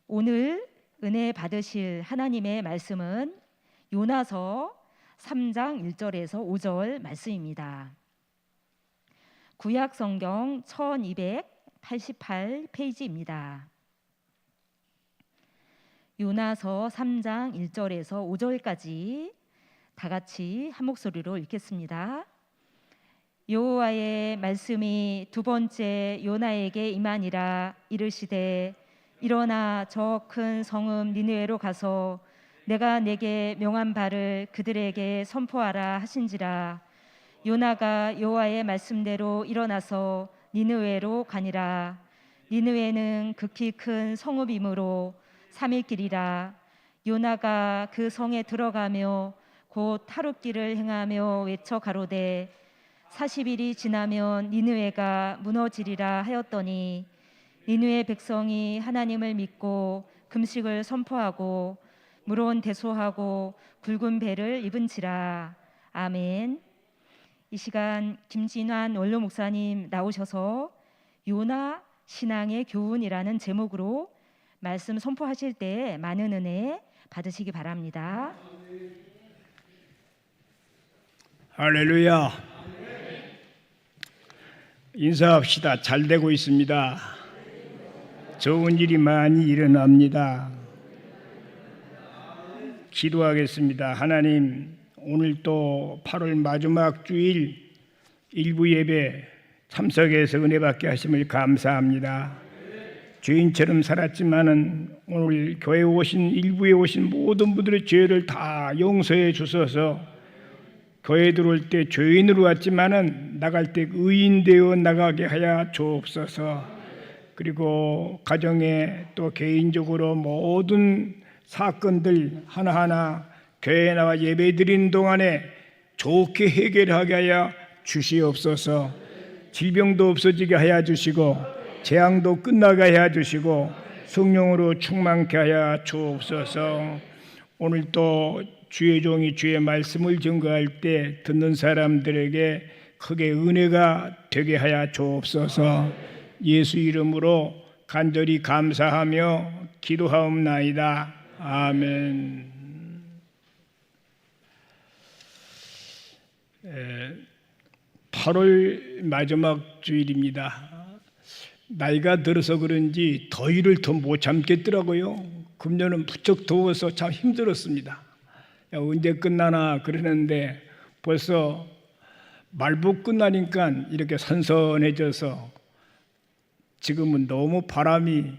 오늘 은혜 받으실 하나님의 말씀은 요나서 3장 1절에서 5절 말씀입니다. 구약 성경 1288페이지입니다. 요나서 3장 1절에서 5절까지 다 같이 한 목소리로 읽겠습니다. 여호와의 말씀이 두 번째 요나에게 임하니라. 이르시되 일어나 저 큰 성읍 니느웨로 가서 내가 내게 명한 바를 그들에게 선포하라 하신지라. 요나가 여호와의 말씀대로 일어나서 니느웨로 가니라. 니느웨는 극히 큰 성읍이므로 3일 길이라. 요나가 그 성에 들어가며 곧 하룻길을 행하며 외쳐 가로되 40일이 지나면 니느웨가 무너지리라 하였더니 니느웨 백성이 하나님을 믿고 금식을 선포하고 물온 대소하고 굵은 배를 입은지라. 아멘. 이 시간 김진환 원로 목사님 나오셔서 요나 신앙의 교훈이라는 제목으로 말씀 선포하실 때 많은 은혜 받으시기 바랍니다. 할렐루야. 인사합시다. 잘 되고 있습니다. 좋은 일이 많이 일어납니다. 기도하겠습니다. 하나님, 오늘 또 8월 마지막 주일 일부 예배 참석해서 은혜 받게 하심을 감사합니다. 죄인처럼 살았지만은 오늘 교회에 오신 일부에 오신 모든 분들의 죄를 다 용서해 주셔서 교회에 들어올 때 죄인으로 왔지만은 나갈 때 의인 되어 나가게 하여 주옵소서. 그리고 가정에 또 개인적으로 모든 사건들 하나하나 교회에 나와 예배 드리는 동안에 좋게 해결하게 하여 주시옵소서. 질병도 없어지게 하여 주시고 재앙도 끝나게 하여 주시고 성령으로 충만케 하여 주옵소서. 오늘 또 주의 종이 주의 말씀을 증거할 때 듣는 사람들에게 크게 은혜가 되게 하여 주옵소서. 예수 이름으로 간절히 감사하며 기도하옵나이다. 아멘. 8월 마지막 주일입니다. 나이가 들어서 그런지 더위를 더 못 참겠더라고요. 금년은 부쩍 더워서 참 힘들었습니다. 언제 끝나나 그러는데 벌써 말복 끝나니까 이렇게 선선해져서 지금은 너무 바람이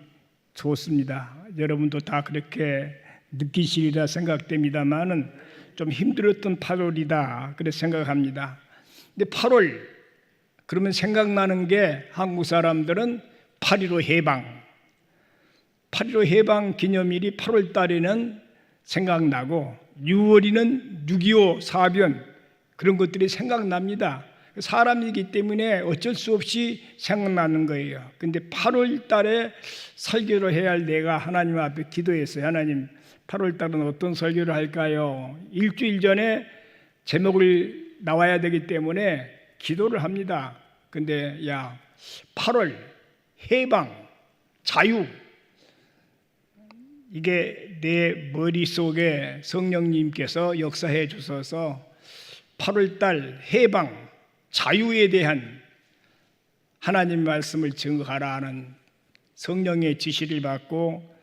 좋습니다. 여러분도 다 그렇게 느끼시리라 생각됩니다만은 좀 힘들었던 8월이다 그렇게 생각합니다. 근데 8월 그러면 생각나는 게 한국 사람들은 8.15 해방, 8.15 해방 기념일이 8월 달에는 생각나고 6월이는 6.25 사변 그런 것들이 생각납니다. 사람이기 때문에 어쩔 수 없이 생각나는 거예요. 근데 8월 달에 설교를 해야 할 내가 하나님 앞에 기도했어요. 하나님, 8월 달은 어떤 설교를 할까요? 일주일 전에 제목을 나와야 되기 때문에 기도를 합니다. 근데 8월 해방, 자유, 이게 내 머릿속에 성령님께서 역사해 주셔서 8월달 해방, 자유에 대한 하나님 말씀을 증거하라 하는 성령의 지시를 받고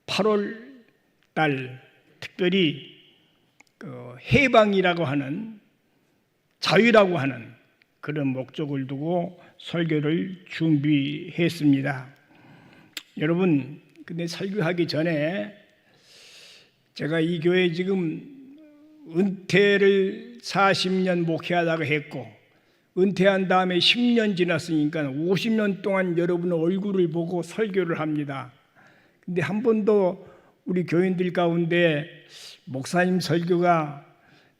8월달 특별히 해방이라고 하는 자유라고 하는 그런 목적을 두고 설교를 준비했습니다. 여러분, 근데 설교하기 전에 제가 이 교회 지금 은퇴를 40년 목회하다가 했고 은퇴한 다음에 10년 지났으니까 50년 동안 여러분의 얼굴을 보고 설교를 합니다. 근데 한 번도 우리 교인들 가운데 목사님 설교가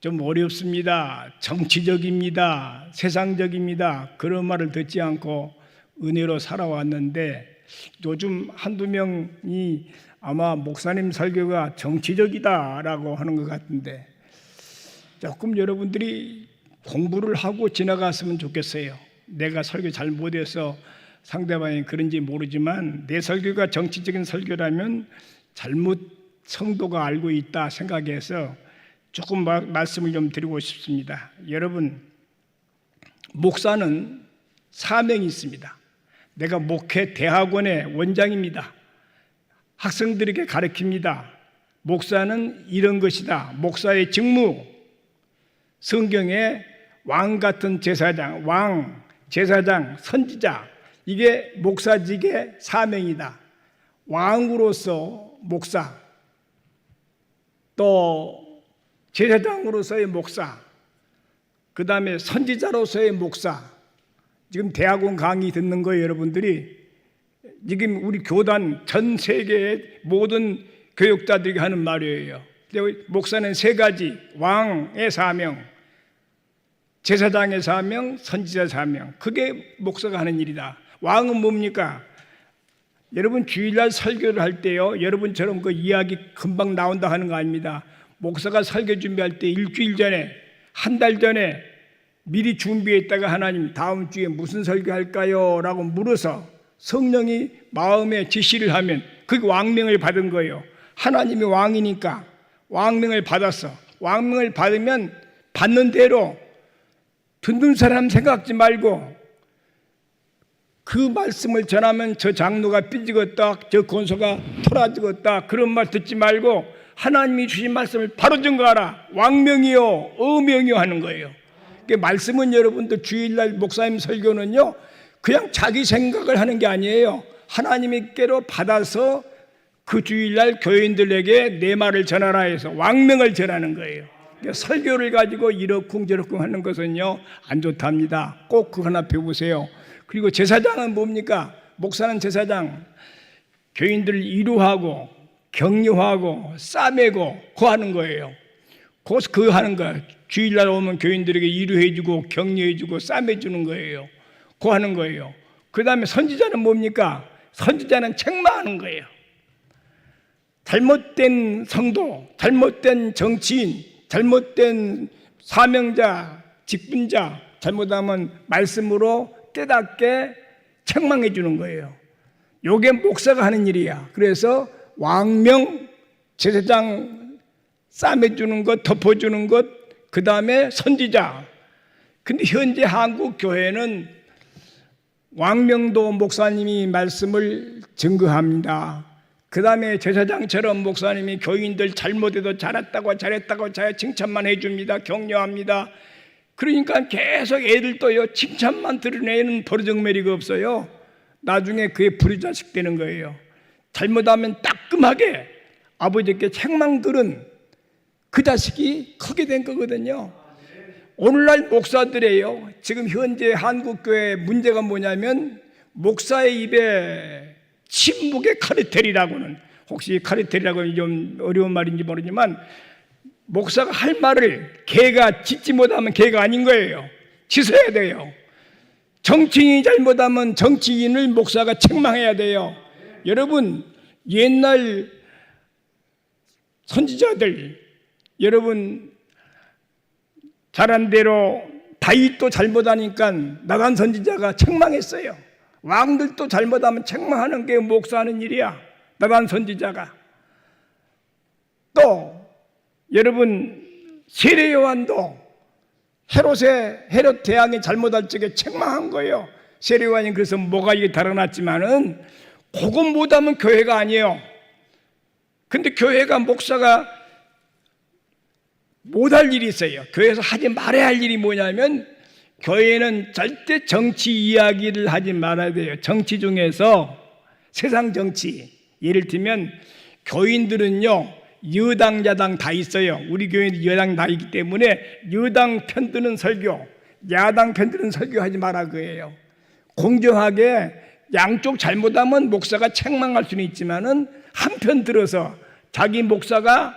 좀 어렵습니다, 정치적입니다, 세상적입니다 그런 말을 듣지 않고 은혜로 살아왔는데 요즘 한두 명이 아마 목사님 설교가 정치적이다라고 하는 것 같은데 조금 여러분들이 공부를 하고 지나갔으면 좋겠어요. 내가 설교 잘 못해서 상대방이 그런지 모르지만 내 설교가 정치적인 설교라면 잘못 성도가 알고 있다 생각해서 조금 말씀을 좀 드리고 싶습니다. 여러분, 목사는 사명이 있습니다. 내가 목회 대학원의 원장입니다. 학생들에게 가르칩니다. 목사는 이런 것이다. 목사의 직무, 성경에 왕 같은 제사장, 왕, 제사장, 선지자, 이게 목사직의 사명이다. 왕으로서 목사, 또 제사장으로서의 목사, 그 다음에 선지자로서의 목사. 지금 대학원 강의 듣는 거예요, 여러분들이. 지금 우리 교단 전 세계의 모든 교육자들이 하는 말이에요. 목사는 세 가지: 왕의 사명, 제사장의 사명, 선지자 사명. 그게 목사가 하는 일이다. 왕은 뭡니까? 여러분 주일날 설교를 할 때요, 여러분처럼 그 이야기 금방 나온다 하는 거 아닙니다. 목사가 설교 준비할 때 일주일 전에, 한 달 전에 미리 준비했다가 하나님 다음 주에 무슨 설교할까요? 라고 물어서 성령이 마음에 지시를 하면 그게 왕명을 받은 거예요. 하나님이 왕이니까 왕명을 받았어. 왕명을 받으면 받는 대로 듣는 사람 생각지 말고 그 말씀을 전하면 저 장로가 삐지겠다, 저 권소가 토라지겠다, 그런 말 듣지 말고 하나님이 주신 말씀을 바로 증거하라. 왕명이요 어명이요 하는 거예요. 그러니까 말씀은 여러분들 주일날 목사님 설교는요 그냥 자기 생각을 하는 게 아니에요. 하나님께로 받아서 그 주일날 교인들에게 내 말을 전하라 해서 왕명을 전하는 거예요. 그러니까 설교를 가지고 이러쿵저러쿵 하는 것은요 안 좋답니다. 꼭 그거 하나 배우세요. 그리고 제사장은 뭡니까? 목사는 제사장, 교인들을 이루하고 격려하고 싸매고 그 하는 거예요. 그 하는 거예요. 주일날 오면 교인들에게 이루해주고 격려해주고 싸매주는 거예요. 그 하는 거예요. 그 다음에 선지자는 뭡니까? 선지자는 책망하는 거예요. 잘못된 성도, 잘못된 정치인, 잘못된 사명자, 직분자, 잘못하면 말씀으로 깨닫게 책망해 주는 거예요. 요게 목사가 하는 일이야. 그래서 왕명, 제사장 싸매 주는 것, 덮어 주는 것, 그 다음에 선지자. 근데 현재 한국 교회는 왕명도 목사님이 말씀을 증거합니다. 그 다음에 제사장처럼 목사님이 교인들 잘못해도 잘했다고 칭찬만 해줍니다. 격려합니다. 그러니까 계속 애들도요 칭찬만 들어내는 버르장머리가 없어요. 나중에 그게 불의자식 되는 거예요. 잘못하면 따끔하게 아버지께 책망 들은 그 자식이 크게 된 거거든요. 오늘날 목사들이에요. 지금 현재 한국교회 문제가 뭐냐면 목사의 입에 침묵의 카르텔이라고는, 혹시 카르텔이라고 좀 어려운 말인지 모르지만 목사가 할 말을 개가 짖지 못하면 개가 아닌 거예요. 짖어야 돼요. 정치인이 잘못하면 정치인을 목사가 책망해야 돼요. 여러분 옛날 선지자들, 여러분 잘한 대로 다윗도 잘못하니까 나간 선지자가 책망했어요. 왕들도 잘못하면 책망하는 게 목사하는 일이야. 나간 선지자가. 또 여러분 세례 요한도 헤롯 대왕이 잘못할 적에 책망한 거예요. 세례 요한이 그래서 뭐가 이게 달아났지만은 그거 못하면 교회가 아니에요. 근데 교회가 목사가 못할 일이 있어요. 교회에서 하지 말아야 할 일이 뭐냐면 교회는 절대 정치 이야기를 하지 말아야 돼요. 정치 중에서 세상 정치, 예를 들면 교인들은요 여당 야당 다 있어요. 우리 교회는 여당 다 있기 때문에 여당 편드는 설교, 야당 편드는 설교하지 말아 그예요. 공정하게 양쪽 잘못하면 목사가 책망할 수는 있지만은 한편 들어서 자기 목사가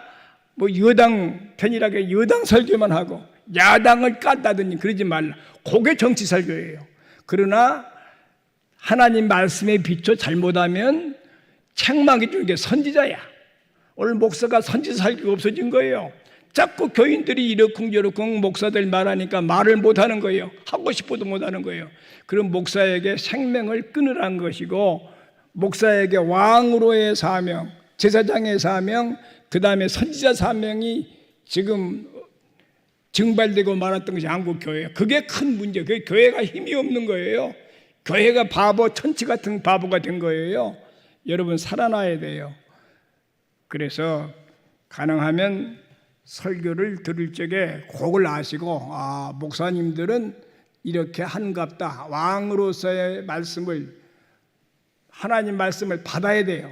뭐 여당 편이라게 여당 설교만 하고 야당을 깐다든지 그러지 말라. 그게 정치 설교예요. 그러나 하나님 말씀에 비춰 잘못하면 책망해 주는 게 선지자야. 오늘 목사가 선지자 설교가 없어진 거예요. 자꾸 교인들이 이러쿵저러쿵 목사들 말하니까 말을 못하는 거예요. 하고 싶어도 못하는 거예요. 그럼 목사에게 생명을 끊으라는 것이고, 목사에게 왕으로의 사명, 제사장의 사명, 그 다음에 선지자 사명이 지금 증발되고 말았던 것이 한국교회예요. 그게 큰 문제. 그게 교회가 힘이 없는 거예요. 교회가 바보, 천치 같은 바보가 된 거예요. 여러분 살아나야 돼요. 그래서 가능하면 설교를 들을 적에 그걸 아시고, 목사님들은 이렇게 한갑다. 왕으로서의 말씀을, 하나님 말씀을 받아야 돼요.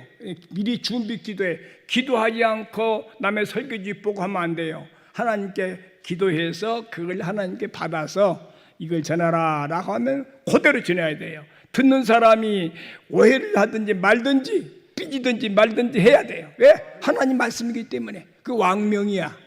미리 준비 기도해. 기도하지 않고 남의 설교지 보고 하면 안 돼요. 하나님께 기도해서 그걸 하나님께 받아서 이걸 전하라 라고 하면 그대로 전해야 돼요. 듣는 사람이 오해를 하든지 말든지 삐지든지 말든지 해야 돼요. 왜? 하나님 말씀이기 때문에. 그 왕명이야.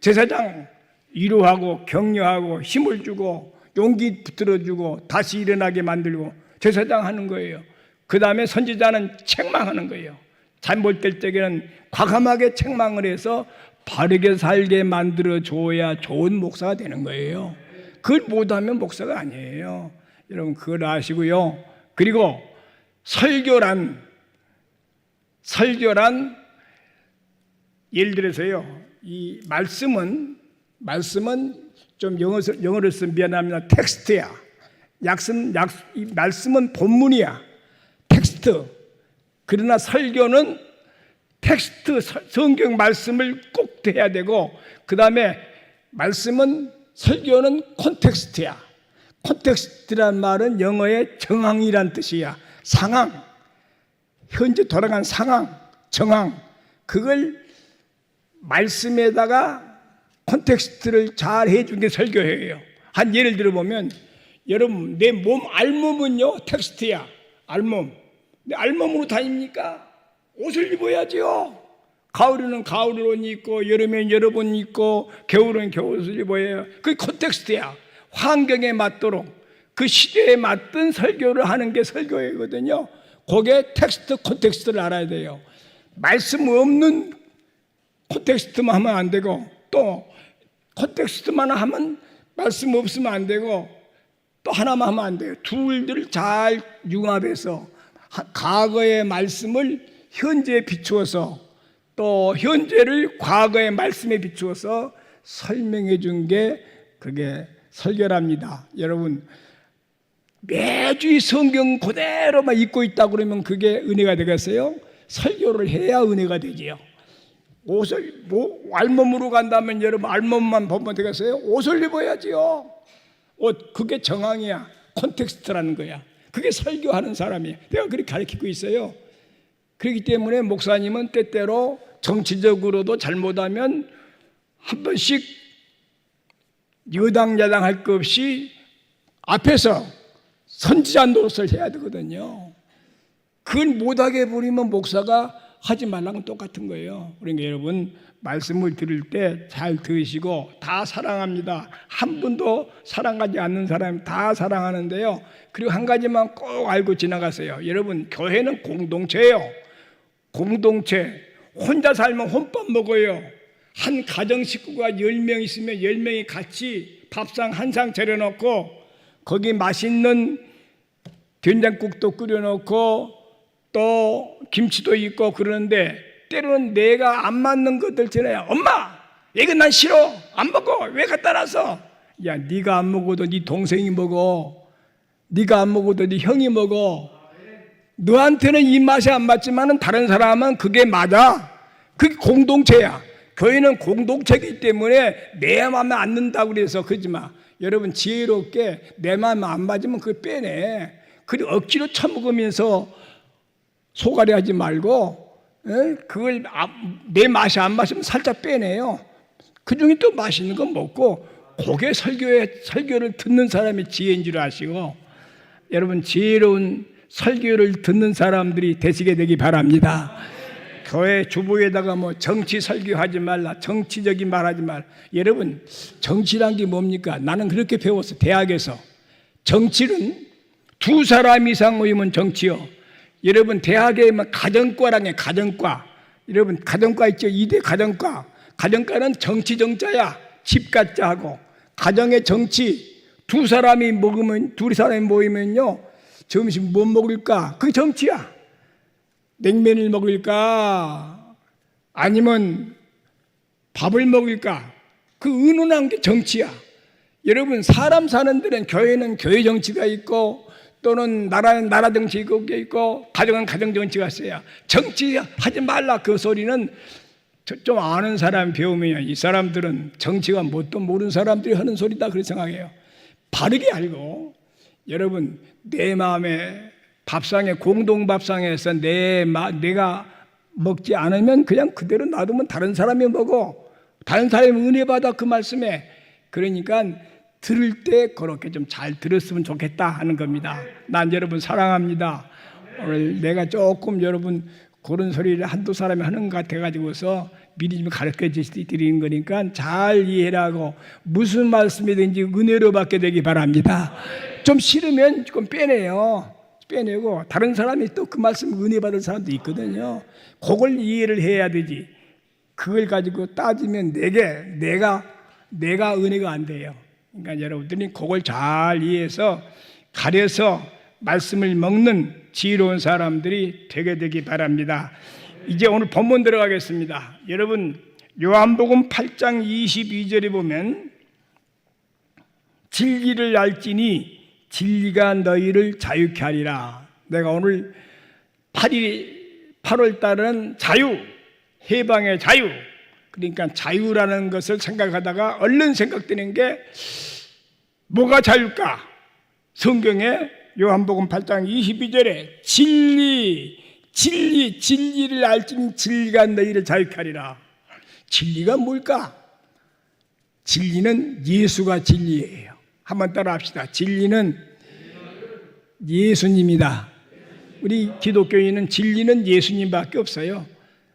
제사장 위로하고 격려하고 힘을 주고 용기 붙들어주고 다시 일어나게 만들고 제사장 하는 거예요. 그 다음에 선지자는 책망하는 거예요. 잘못될 때에는 과감하게 책망을 해서 바르게 살게 만들어줘야 좋은 목사가 되는 거예요. 그걸 못하면 목사가 아니에요. 여러분 그걸 아시고요. 그리고 설교란 예를 들어서요, 이 말씀은 좀 영어로 쓰면 미안합니다. 텍스트야. 이 말씀은 본문이야. 텍스트. 그러나 설교는 텍스트, 성경 말씀을 꼭 해야 되고, 그 다음에 설교는 콘텍스트야. 콘텍스트란 말은 영어의 정황이란 뜻이야. 상황, 현재 돌아간 상황, 정황, 그걸 말씀에다가 콘텍스트를 잘 해준 게 설교예요. 한 예를 들어보면, 여러분 내 몸 알몸은요 텍스트야. 알몸. 근데 알몸으로 다닙니까? 옷을 입어야지요. 가을에는 가을 옷 입고, 여름에는 여름 옷 입고, 겨울에는 겨울 옷을 입어야. 그게 콘텍스트야. 환경에 맞도록 그 시대에 맞든 설교를 하는 게 설교이거든요. 그게 텍스트, 콘텍스트를 알아야 돼요. 말씀 없는 콘텍스트만 하면 안 되고, 또 콘텍스트만 하면 말씀 없으면 안 되고, 또 하나만 하면 안 돼요. 둘을 잘 융합해서 과거의 말씀을 현재에 비추어서, 또 현재를 과거의 말씀에 비추어서 설명해 준 게 그게 설교랍니다. 여러분 매주 이 성경 그대로만 읽고 있다 그러면 그게 은혜가 되겠어요? 설교를 해야 은혜가 되지요. 옷을 알몸으로 간다면 여러분 알몸만 보면 되겠어요? 옷을 입어야지요. 옷, 그게 정황이야. 콘텍스트라는 거야. 그게 설교하는 사람이에요. 내가 그렇게 가르치고 있어요. 그렇기 때문에 목사님은 때때로 정치적으로도 잘못하면 한 번씩 여당 야당 할 것 없이 앞에서 선지자 노릇을 해야 되거든요. 그걸 못하게 부리면 목사가 하지 말라는 건 똑같은 거예요. 그러니까 여러분 말씀을 들을 때 잘 들으시고, 다 사랑합니다. 한 분도 사랑하지 않는 사람 다 사랑하는데요. 그리고 한 가지만 꼭 알고 지나가세요. 여러분 교회는 공동체예요. 공동체. 혼자 살면 혼밥 먹어요. 한 가정 식구가 10명 있으면 10명이 같이 밥상 한 상 차려놓고 거기 맛있는 된장국도 끓여놓고 또 김치도 있고 그러는데, 때로는 내가 안 맞는 것들 전에 엄마 이거 난 싫어 안 먹어 왜 갖다 놨어? 야, 네가 안 먹어도 네 동생이 먹어. 네가 안 먹어도 네 형이 먹어. 너한테는 이 맛이 안 맞지만은 다른 사람은 그게 맞아. 그게 공동체야. 교회는 공동체이기 때문에 내 마음에 안 든다고 그래서 그러지 마. 여러분 지혜롭게 내 마음에 안 맞으면 그거 빼내. 그리고 억지로 처먹으면서 소갈이 하지 말고, 그걸 내 맛이 안 맞으면 살짝 빼내요. 그 중에 또 맛있는 거 먹고, 그게 설교를 듣는 사람이 지혜인 줄 아시고, 여러분 지혜로운 설교를 듣는 사람들이 되시게 되기 바랍니다. 교회 주보에다가 뭐 정치 설교하지 말라, 정치적인 말하지 말라. 여러분 정치란 게 뭡니까? 나는 그렇게 배웠어. 대학에서 정치는 두 사람 이상 모이면 정치요. 여러분 대학에 가정과라는 가정과, 여러분 가정과 있죠. 2대 가정과. 가정가는 정치 정자야. 집 갖자 하고. 가정의 정치. 두 사람이 모이면요, 점심 뭐 먹을까? 그게 정치야. 냉면을 먹을까? 아니면 밥을 먹을까? 그 의논한 게 정치야. 여러분, 사람 사는 데는 교회는 교회 정치가 있고, 또는 나라는 나라 정치가 있고, 가정은 가정 정치가 있어야. 정치하지 말라 그 소리는 좀 아는 사람 배우면 이 사람들은 정치가 뭣도 모르는 사람들이 하는 소리다 그렇게 생각해요. 바르게 알고, 여러분, 내 마음에 밥상에, 공동밥상에서 내가 먹지 않으면 그냥 그대로 놔두면 다른 사람이 먹어. 다른 사람이 은혜 받아 그 말씀에. 그러니까 들을 때 그렇게 좀 잘 들었으면 좋겠다 하는 겁니다. 난 여러분 사랑합니다. 오늘 내가 조금 여러분 그런 소리를 한두 사람이 하는 것 같아가지고서 미리 좀 가르쳐 드리는 거니까 잘 이해하고 무슨 말씀이든지 은혜로 받게 되기 바랍니다. 좀 싫으면 조금 빼내고 다른 사람이 또 그 말씀 은혜 받을 사람도 있거든요. 그걸 이해를 해야 되지. 그걸 가지고 따지면 내가 은혜가 안 돼요. 그러니까 여러분들이 그걸 잘 이해해서 가려서 말씀을 먹는 지혜로운 사람들이 되게 바랍니다. 이제 오늘 본문 들어가겠습니다. 여러분, 요한복음 8장 22절에 보면 진리를 알지니 진리가 너희를 자유케 하리라. 내가 오늘 8월 달은 자유, 해방의 자유. 그러니까 자유라는 것을 생각하다가 얼른 생각되는 게 뭐가 자유일까? 성경에 요한복음 8장 22절에 진리를 알지니 진리가 너희를 자유케 하리라. 진리가 뭘까? 진리는 예수가 진리예요. 한번 따라 합시다. 진리는 예수님이다. 우리 기독교인은 진리는 예수님밖에 없어요.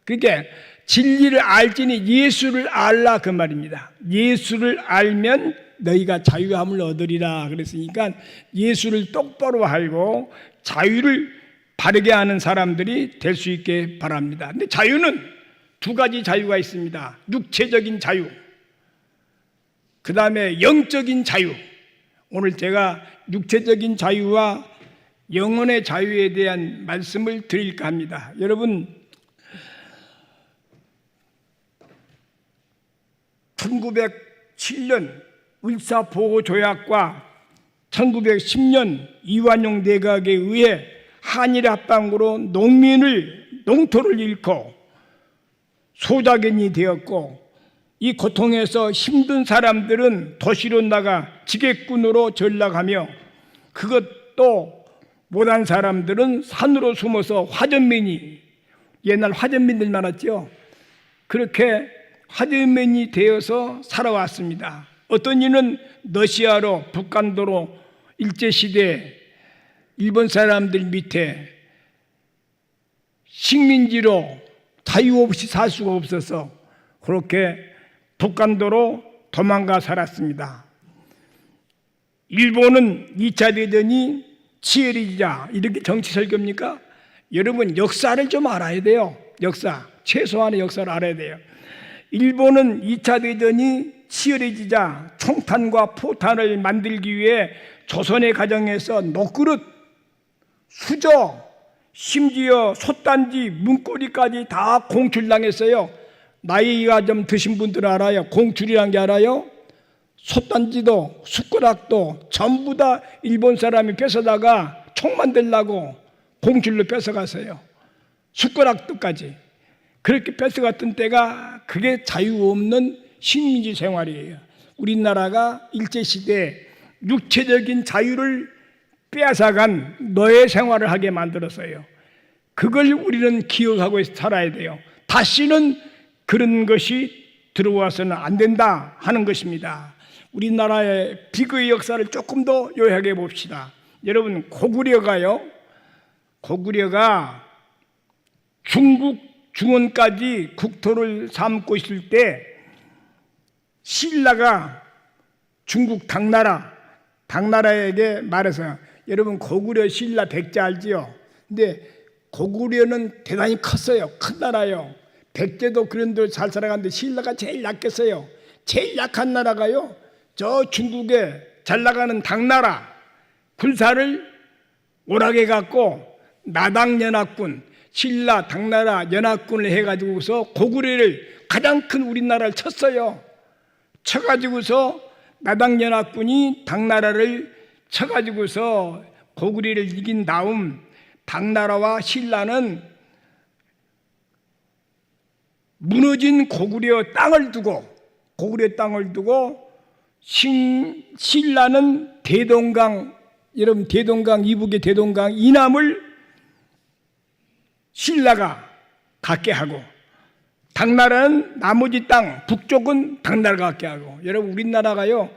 그러니까 진리를 알지니 예수를 알라 그 말입니다. 예수를 알면 너희가 자유함을 얻으리라 그랬으니까 예수를 똑바로 알고 자유를 바르게 하는 사람들이 될 수 있게 바랍니다. 근데 자유는 두 가지 자유가 있습니다. 육체적인 자유, 그 다음에 영적인 자유. 오늘 제가 육체적인 자유와 영혼의 자유에 대한 말씀을 드릴까 합니다. 여러분, 1907년 을사보호조약과 1910년 이완용 내각에 의해 한일 합방으로 농토를 잃고 소작인이 되었고, 이 고통에서 힘든 사람들은 도시로 나가 지객군으로 전락하며, 그것도 못한 사람들은 산으로 숨어서 화전민이, 옛날 화전민들 많았죠. 그렇게 화전민이 되어서 살아왔습니다. 어떤 이는 러시아로, 북한도로 일제시대 일본 사람들 밑에 식민지로 자유 없이 살 수가 없어서 그렇게 북한도로 도망가 살았습니다. 일본은 2차 대전이 치열이자 이렇게 정치 설교입니까? 여러분, 역사를 좀 알아야 돼요. 최소한의 역사를 알아야 돼요. 일본은 2차 대전이 치열해지자 총탄과 포탄을 만들기 위해 조선의 가정에서 녹그릇, 수저, 심지어 솥단지, 문고리까지 다 공출당했어요. 나이가 좀 드신 분들은 알아요. 공출이란 게 알아요? 솥단지도 숟가락도 전부 다 일본 사람이 뺏어다가 총 만들려고 공출로 뺏어갔어요. 숟가락도까지. 그렇게 뺏어갔던 때가 그게 자유 없는 식민지 생활이에요. 우리나라가 일제시대에 육체적인 자유를 빼앗아간 노예 생활을 하게 만들었어요. 그걸 우리는 기억하고 살아야 돼요. 다시는 그런 것이 들어와서는 안 된다 하는 것입니다. 우리나라의 비극의 역사를 조금 더 요약해 봅시다. 여러분, 고구려가 중국 중원까지 국토를 삼고 있을 때 신라가 중국 당나라에게 말해서, 여러분 고구려 신라 백제 알지요? 근데 고구려는 대단히 컸어요. 큰 나라요. 백제도 그런 데로 잘 살아갔는데 신라가 제일 약했어요. 제일 약한 나라가요, 저 중국에 잘 나가는 당나라 군사를 오락해 갖고 나당연합군, 신라 당나라 연합군을 해가지고서 고구려를, 가장 큰 우리나라를 쳤어요. 쳐가지고서 나당연합군이 당나라를 쳐가지고서 고구려를 이긴 다음 당나라와 신라는 무너진 고구려 땅을 두고 신라는 대동강, 여러분 대동강, 이북의 대동강 이남을 신라가 갖게 하고, 당나라는 나머지 땅 북쪽은 당나라가 갖게 하고. 여러분 우리나라가요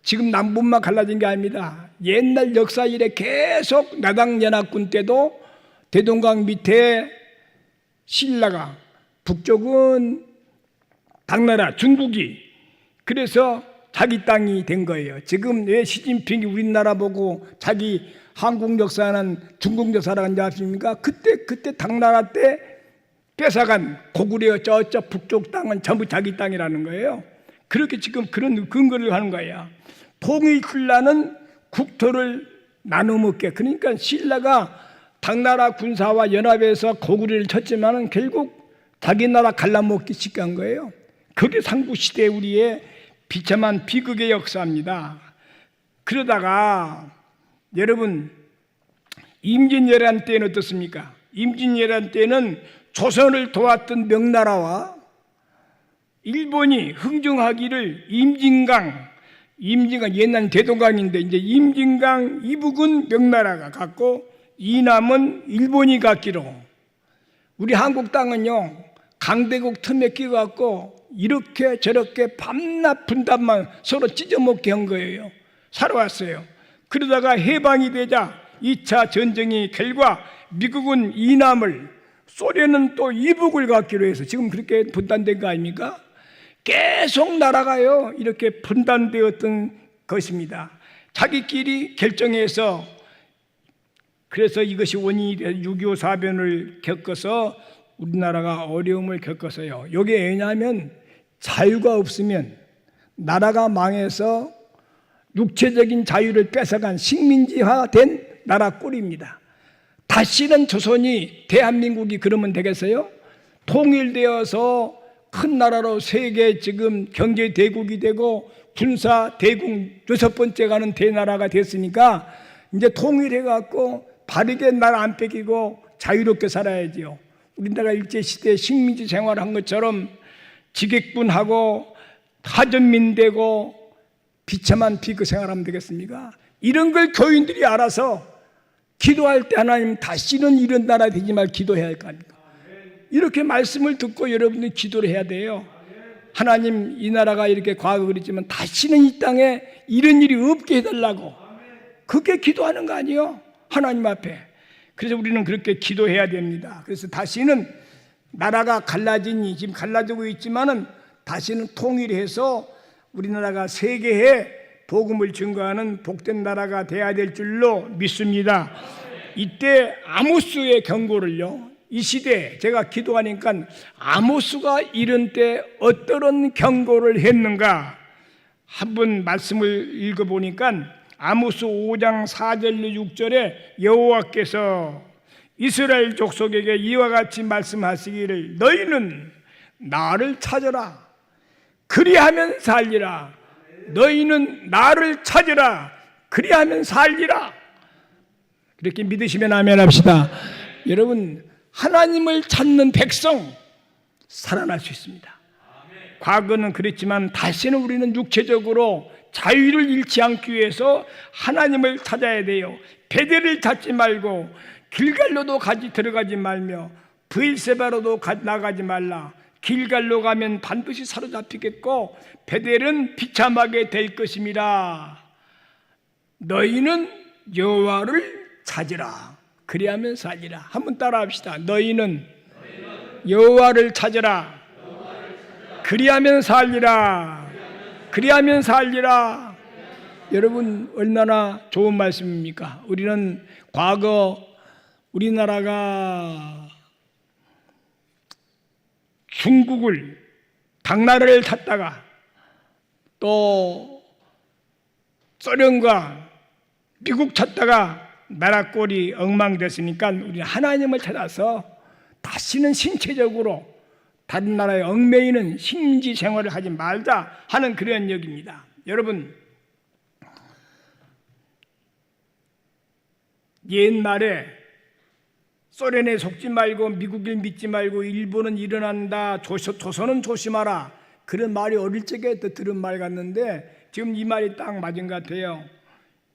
지금 남북만 갈라진 게 아닙니다. 옛날 역사 이래 계속 나당연합군 때도 대동강 밑에 신라가, 북쪽은 당나라 중국이, 그래서 자기 땅이 된 거예요. 지금 왜 시진핑이 우리나라 보고 자기 한국 역사는 중국 역사라고 하는지 아십니까? 그때 당나라 때 뺏어간 고구려 저쪽 북쪽 땅은 전부 자기 땅이라는 거예요. 그렇게 지금 그런 근거를 하는 거예요. 통일신라는 국토를 나눠 먹게. 그러니까 신라가 당나라 군사와 연합해서 고구려를 쳤지만은 결국 자기 나라 갈라먹기 쉽게 한 거예요. 그게 삼국시대 우리의 비참한 비극의 역사입니다. 그러다가 여러분 임진왜란 때는 어떻습니까? 임진왜란 때는 조선을 도왔던 명나라와 일본이 흥정하기를 임진강 옛날 대동강인데 이제 임진강 이북은 명나라가 갖고 이남은 일본이 갖기로, 우리 한국 땅은요 강대국 틈에 끼어갖고 이렇게 저렇게 밤낮 분단만 서로 찢어먹게 한 거예요. 살아왔어요. 그러다가 해방이 되자 2차 전쟁의 결과 미국은 이남을, 소련은 또 이북을 갖기로 해서 지금 그렇게 분단된 거 아닙니까? 계속 나라가요 이렇게 분단되었던 것입니다. 자기끼리 결정해서. 그래서 이것이 원인이 돼 6.25 사변을 겪어서 우리나라가 어려움을 겪었어요. 이게 왜냐하면 자유가 없으면 나라가 망해서 육체적인 자유를 뺏어간 식민지화된 나라 꼴입니다. 다시는 조선이, 대한민국이 그러면 되겠어요? 통일되어서 큰 나라로 세계 지금 경제 대국이 되고 군사 대국 6번째 가는 대나라가 됐으니까 이제 통일해 갖고 바르게 나라 안 뺏기고 자유롭게 살아야지요. 우리나라 일제시대 식민지 생활한 것처럼 지객분하고 하전민 되고 비참한 비극 생활하면 되겠습니까? 이런 걸 교인들이 알아서 기도할 때 하나님 다시는 이런 나라 되지 말 기도해야 할 거 아닙니까? 이렇게 말씀을 듣고 여러분들이 기도를 해야 돼요. 하나님 이 나라가 이렇게 과거 그랬지만 다시는 이 땅에 이런 일이 없게 해달라고. 그게 기도하는 거 아니에요? 하나님 앞에. 그래서 우리는 그렇게 기도해야 됩니다. 그래서 다시는 나라가 갈라지니 지금 갈라지고 있지만은 다시는 통일해서 우리나라가 세계에 복음을 증거하는 복된 나라가 돼야 될 줄로 믿습니다. 이때 아모스의 경고를요, 이 시대에 제가 기도하니까 아모스가 이런 때 어떠한 경고를 했는가 한번 말씀을 읽어보니까 아모스 5장 4절로 6절에 여호와께서 이스라엘 족속에게 이와 같이 말씀하시기를 너희는 나를 찾으라 그리하면 살리라. 너희는 나를 찾으라 그리하면 살리라. 그렇게 믿으시면 아멘 합시다. 여러분 하나님을 찾는 백성 살아날 수 있습니다. 과거는 그랬지만 다시는 우리는 육체적으로 자유를 잃지 않기 위해서 하나님을 찾아야 돼요. 베델을 찾지 말고 길갈로도 들어가지 말며 브엘세바로도 나가지 말라. 길갈로 가면 반드시 사로잡히겠고 베델은 비참하게 될 것임이라. 너희는 여호와를 찾으라 그리하면 살리라. 한번 따라합시다. 너희는 여호와를 찾으라 그리하면 살리라. 그리하면 살리라. 여러분 얼마나 좋은 말씀입니까? 우리는 과거 우리나라가 중국을 당나라를 탔다가 또 소련과 미국 찾다가 나라 꼴이 엉망됐으니까 우리 하나님을 찾아서 다시는 신체적으로 다른 나라에 얽매이는 식민지 생활을 하지 말자 하는 그런 얘기입니다. 여러분, 옛날에 소련에 속지 말고 미국을 믿지 말고 일본은 일어난다, 조선은 조심하라, 그런 말이 어릴 적에 들은 말 같는데 지금 이 말이 딱 맞은 것 같아요.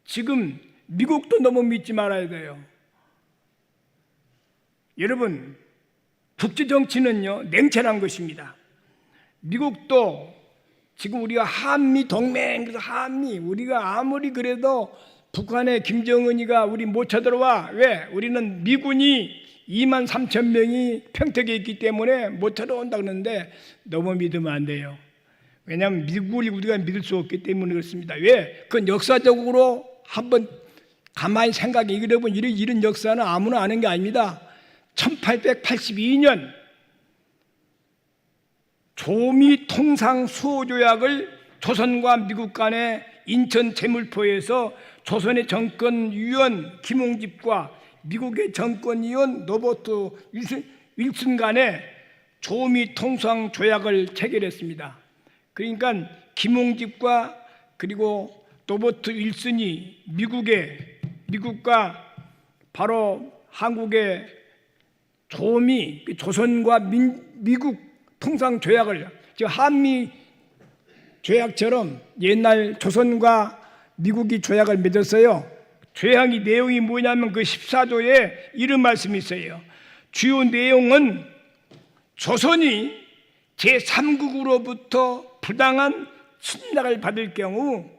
지금 미국도 너무 믿지 말아야 돼요. 여러분, 국제정치는요 냉철한 것입니다. 미국도 지금 우리가 한미 동맹, 그래서 한미, 우리가 아무리 그래도 북한의 김정은이가 우리 못 쳐들어와. 왜? 우리는 미군이 2만 3천 명이 평택에 있기 때문에 못 쳐들어온다 그러는데 너무 믿으면 안 돼요. 왜냐하면 미국을 우리가 믿을 수 없기 때문에 그렇습니다. 왜? 그건 역사적으로 한번 가만히 생각해. 여러분, 이런 역사는 아무나 아는 게 아닙니다. 1882년 조미 통상 수호조약을 조선과 미국 간의 인천 제물포에서 조선의 정권위원 김홍집과 미국의 정권위원 로버트 윌슨 간에 조미 통상 조약을 체결했습니다. 그러니까 김홍집과 그리고 로버트 윌슨이 미국과 바로 한국의 조미, 조선과 미국 통상 조약을, 즉 한미 조약처럼 옛날 조선과 미국이 조약을 맺었어요. 조약의 내용이 뭐냐면 그 14조에 이런 말씀이 있어요. 주요 내용은 조선이 제3국으로부터 부당한 침략을 받을 경우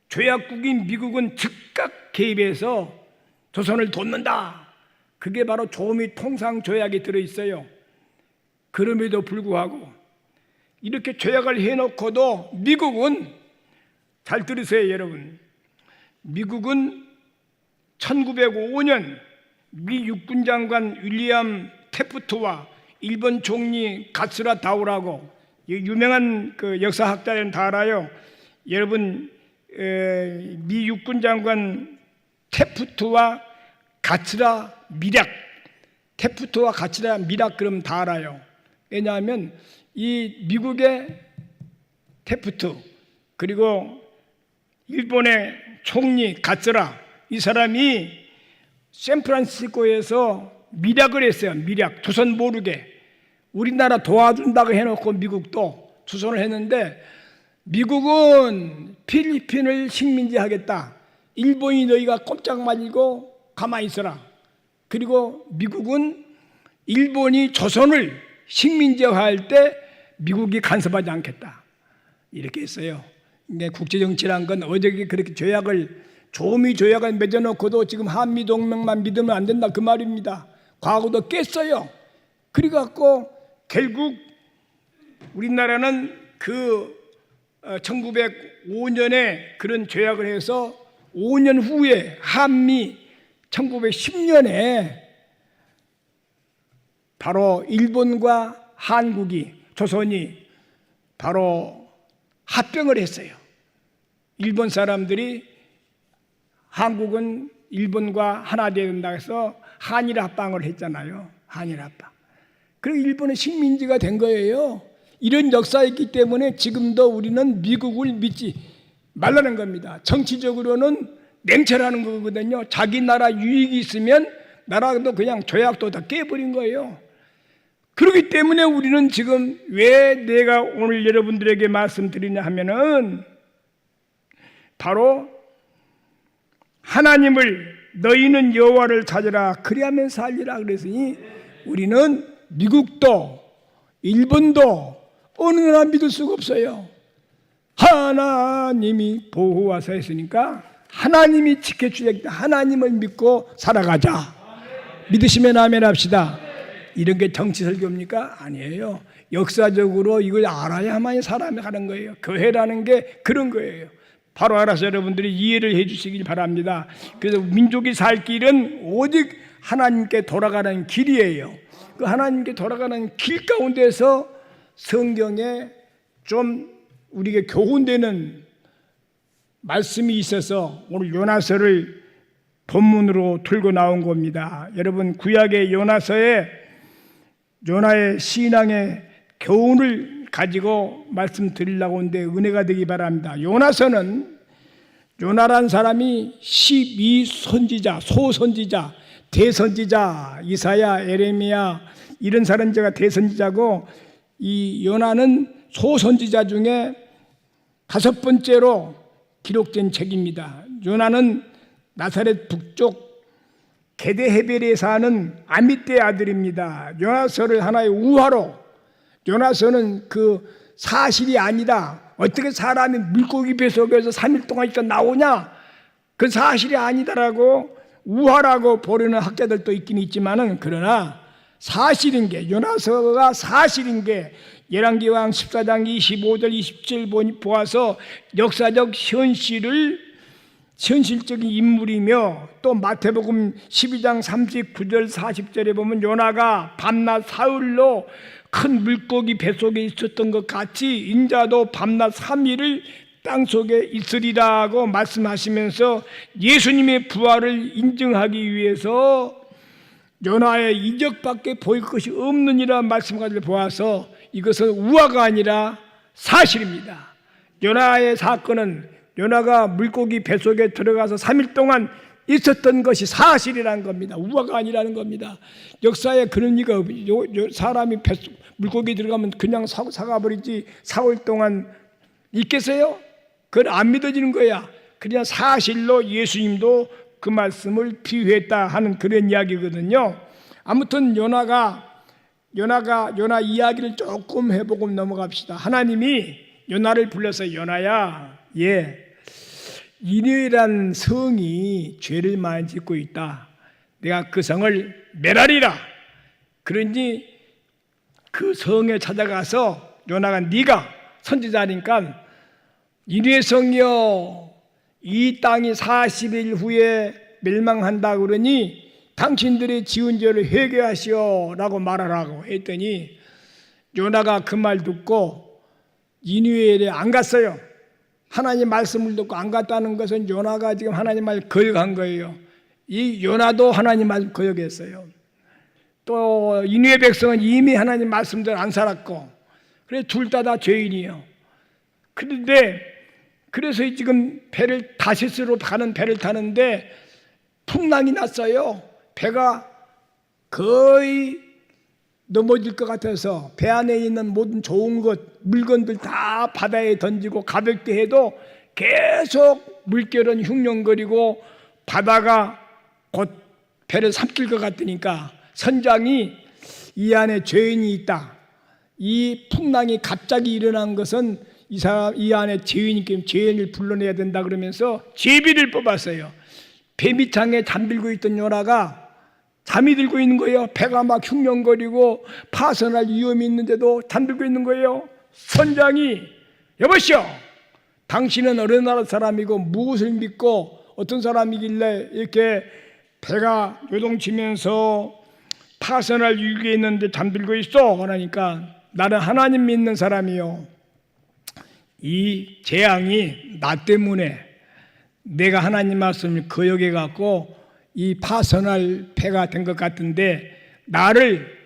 조약국인 미국은 즉각 개입해서 조선을 돕는다. 그게 바로 조미 통상 조약에 들어있어요. 그럼에도 불구하고 이렇게 조약을 해놓고도 미국은, 잘 들으세요 여러분, 미국은 1905년 미 육군 장관 윌리엄 태프트와 일본 총리 가츠라 다우라고, 유명한 그 역사학자는 다 알아요. 여러분, 미 육군 장관 태프트와 가츠라 미략, 태프트와 가츠라 미략, 그럼 다 알아요. 왜냐하면 이 미국의 태프트 그리고 일본의 총리 가츠라, 이 사람이 샌프란시스코에서 미략을 했어요. 미략, 조선 모르게. 우리나라 도와준다고 해놓고 미국도 조선을 했는데, 미국은 필리핀을 식민지하겠다, 일본이 너희가 꼼짝 말고 가만히 있어라. 그리고 미국은 일본이 조선을 식민지화할 때 미국이 간섭하지 않겠다, 이렇게 했어요. 근데 국제정치란 건 어저께 그렇게 조미 조약을 맺어놓고도 지금 한미동맹만 믿으면 안 된다, 그 말입니다. 과거도 깼어요. 그래갖고 결국 우리나라는 그 1905년에 그런 조약을 해서 5년 후에 한미 1910년에 바로 일본과 한국이, 조선이 바로 합병을 했어요. 일본 사람들이 한국은 일본과 하나 되어야 된다 해서 한일 합방을 했잖아요. 한일 합방. 그리고 일본은 식민지가 된 거예요. 이런 역사였기 때문에 지금도 우리는 미국을 믿지 말라는 겁니다. 정치적으로는 냉철하는 거거든요. 자기 나라 유익이 있으면 나라도 그냥 조약도 다 깨버린 거예요. 그렇기 때문에 우리는 지금 왜 내가 오늘 여러분들에게 말씀드리냐 하면은 바로 하나님을, 너희는 여호와를 찾으라 그리하면 살리라 그랬으니 우리는 미국도 일본도 어느 나라 믿을 수가 없어요. 하나님이 보호하사 했으니까 하나님이 지켜주겠다. 하나님을 믿고 살아가자. 믿으시면 아멘 합시다. 이런 게 정치 설교입니까? 아니에요. 역사적으로 이걸 알아야만 사람이 가는 거예요. 교회라는 게 그런 거예요. 바로 알아서 여러분들이 이해를 해 주시길 바랍니다. 그래서 민족이 살 길은 오직 하나님께 돌아가는 길이에요. 그 하나님께 돌아가는 길 가운데서 성경에 좀 우리에게 교훈되는 말씀이 있어서 오늘 요나서를 본문으로 들고 나온 겁니다. 여러분, 구약의 요나서에 요나의 신앙의 교훈을 가지고 말씀드리려고 하는데 은혜가 되기 바랍니다. 요나서는 요나란 사람이 12선지자, 소선지자, 대선지자, 이사야, 에레미야 이런 사람들가 대선지자고, 이 요나는 소선지자 중에 5번째로 기록된 책입니다. 요나는 나사렛 북쪽 게데헤벨에 사는 아미떼의 아들입니다. 요나서를 하나의 우화로, 요나서는 그 사실이 아니다, 어떻게 사람이 물고기 뱃속에서 3일 동안 있다 나오냐, 그 사실이 아니다라고 우화라고 보려는 학자들도 있긴 있지만은, 그러나 사실인 게, 요나서가 사실인 게 열왕기왕 14장 25절 27절 보아서 역사적 현실적인 인물이며, 또 마태복음 12장 39절 40절에 보면 요나가 밤낮 사흘로 큰 물고기 뱃속에 있었던 것 같이 인자도 밤낮 3일을 땅속에 있으리라고 말씀하시면서 예수님의 부활을 인증하기 위해서 요나의 이적밖에 보일 것이 없느니라 말씀까지 보아서 이것은 우화가 아니라 사실입니다. 요나의 사건은 요나가 물고기 뱃속에 들어가서 3일 동안 있었던 것이 사실이라는 겁니다. 우화가 아니라는 겁니다. 역사에 그런 리가 없죠. 사람이 물고기 들어가면 그냥 사가버리지 4월 동안 있겠어요? 그건 안 믿어지는 거야. 그냥 사실로 예수님도 그 말씀을 비유했다 하는 그런 이야기거든요. 아무튼 요나 이야기를 조금 해보고 넘어갑시다. 하나님이 요나를 불러서 요나야, 니느웨란 성이 죄를 많이 짓고 있다. 내가 그 성을 멸하리라. 그러니 그 성에 찾아가서 요나가 네가 선지자니까 니느웨 성이여, 이 땅이 40일 후에 멸망한다 그러니 당신들의 지은 죄를 회개하시오 라고 말하라고 했더니 요나가 그 말 듣고 니느웨에 안 갔어요. 하나님 말씀을 듣고 안 갔다는 것은 요나가 지금 하나님 말 거역한 거예요. 이 요나도 하나님 말 거역했어요. 또 니느웨 백성은 이미 하나님 말씀대로 안 살았고, 그래서 둘 다 죄인이에요. 그런데 그래서 지금 다시스로 가는 배를 타는데 풍랑이 났어요. 배가 거의 넘어질 것 같아서 배 안에 있는 모든 좋은 물건들 다 바다에 던지고 가볍게 해도 계속 물결은 흉룡거리고 바다가 곧 배를 삼킬 것 같으니까 선장이 이 안에 죄인이 있다, 이 풍랑이 갑자기 일어난 것은 이 안에 죄인을 불러내야 된다 그러면서 제비를 뽑았어요. 배 밑창에 잠들고 있던 요나가 잠이 들고 있는 거예요. 배가 막 흉룡거리고 파선할 위험이 있는데도 잠들고 있는 거예요. 선장이 여보시오, 당신은 어느 나라 사람이고 무엇을 믿고 어떤 사람이길래 이렇게 배가 요동치면서 파선할 위기에 있는데 잠들고 있어? 그러니까 나는 하나님 믿는 사람이요, 이 재앙이 나 때문에 내가 하나님 말씀을 거역해 갖고 이 파선할 배가 된 것 같은데 나를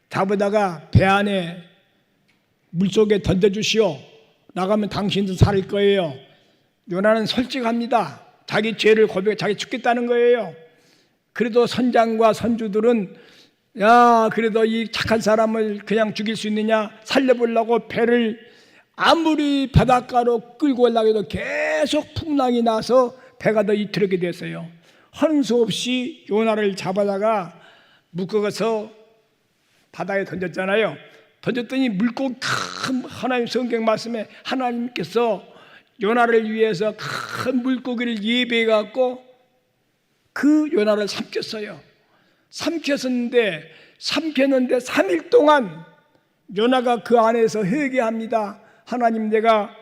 잡아다가 배 안에 물속에 던져주시오. 나가면 당신도 살 거예요. 요나는 솔직합니다. 자기 죄를 고백해 자기 죽겠다는 거예요. 그래도 선장과 선주들은 그래도 이 착한 사람을 그냥 죽일 수 있느냐, 살려보려고 배를 아무리 바닷가로 끌고 올라가도 해도 계속 풍랑이 나서 배가 더 이틀게 됐어요. 하는 수 없이 요나를 잡아다가 묶어서 바다에 던졌잖아요. 던졌더니 물고기 큰, 하나님 성경 말씀에 하나님께서 요나를 위해서 큰 물고기를 예배해 갖고 그 요나를 삼켰어요. 삼켰는데 3일 동안 요나가 그 안에서 회개합니다. 하나님, 내가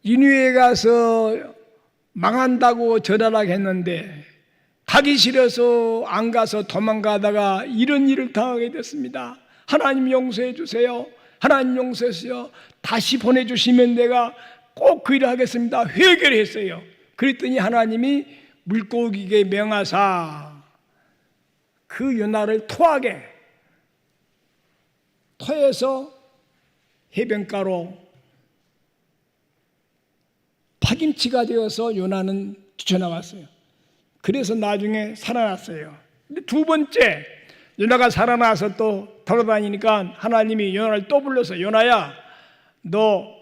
니느웨에 가서 망한다고 전하라고 했는데 가기 싫어서 안 가서 도망가다가 이런 일을 당하게 됐습니다. 하나님 용서해 주세요. 하나님 용서했어요. 다시 보내주시면 내가 꼭 그 일을 하겠습니다. 회개를 했어요. 그랬더니 하나님이 물고기에게 명하사 그 요나를 토해서 해변가로 파김치가 되어서 요나는 뛰쳐나왔어요. 그래서 나중에 살아났어요. 근데 두 번째 요나가 살아나서 또 돌아다니니까 하나님이 요나를 또 불러서 요나야 너